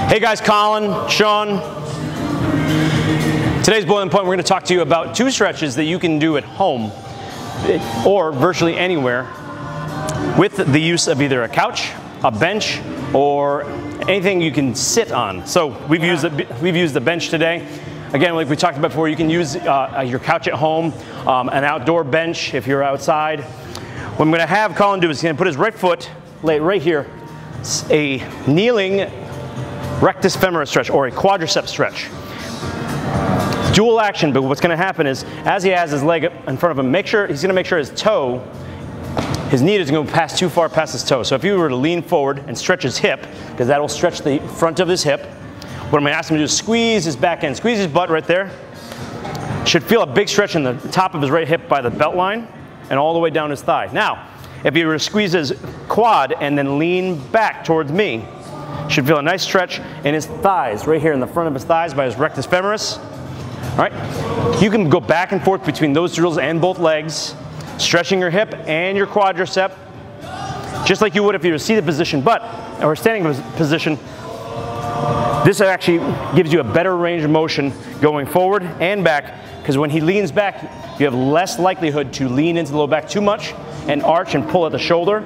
Hey guys, Colin, Sean. Today's Boiling Point, we're going to talk to you about 2 stretches that you can do at home or virtually anywhere with the use of either a couch, a bench, or anything you can sit on. So we've used the bench today. Again, like we talked about before, you can use your couch at home, an outdoor bench if you're outside. What I'm going to have Colin do is he's going to put his right foot right here, a kneeling rectus femoris stretch or a quadricep stretch. Dual action, but what's going to happen is as he has his leg in front of him, he's going to make sure his knee doesn't go too far past his toe. So if you were to lean forward and stretch his hip, because that will stretch the front of his hip, what I'm going to ask him to do is squeeze his back end, squeeze his butt right there. Should feel a big stretch in the top of his right hip by the belt line and all the way down his thigh. Now, if you were to squeeze his quad and then lean back towards me, should feel a nice stretch in his thighs, right here in the front of his thighs by his rectus femoris. All right, you can go back and forth between those drills and both legs, stretching your hip and your quadricep, just like you would if you were in a seated position, or standing position. This actually gives you a better range of motion going forward and back, because when he leans back, you have less likelihood to lean into the low back too much and arch and pull at the shoulder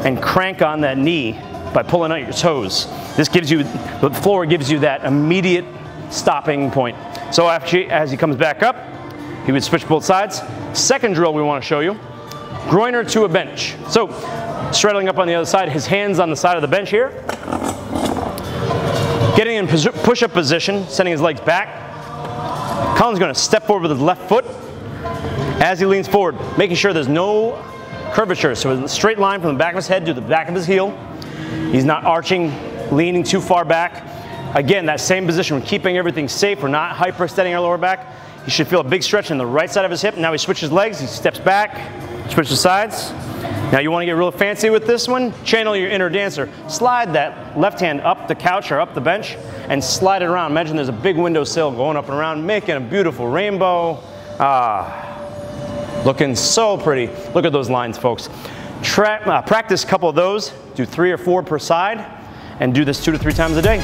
and crank on that knee by pulling out your toes. The floor gives you that immediate stopping point. So as he comes back up, he would switch both sides. Second drill we want to show you, groiner to a bench. So straddling up on the other side, his hands on the side of the bench here. Getting in push-up position, sending his legs back. Colin's going to step forward with his left foot as he leans forward, making sure there's no curvature. So a straight line from the back of his head to the back of his heel. He's not arching, leaning too far back. Again, that same position, we're keeping everything safe. We're not hyperextending our lower back. You should feel a big stretch in the right side of his hip. Now he switches legs, he steps back, switches sides. Now you want to get real fancy with this one, channel your inner dancer. Slide that left hand up the couch or up the bench and slide it around. Imagine there's a big windowsill going up and around, making a beautiful rainbow. Looking so pretty. Look at those lines, folks. Practice a couple of those, do 3 or 4 per side, and do this 2 to 3 times a day.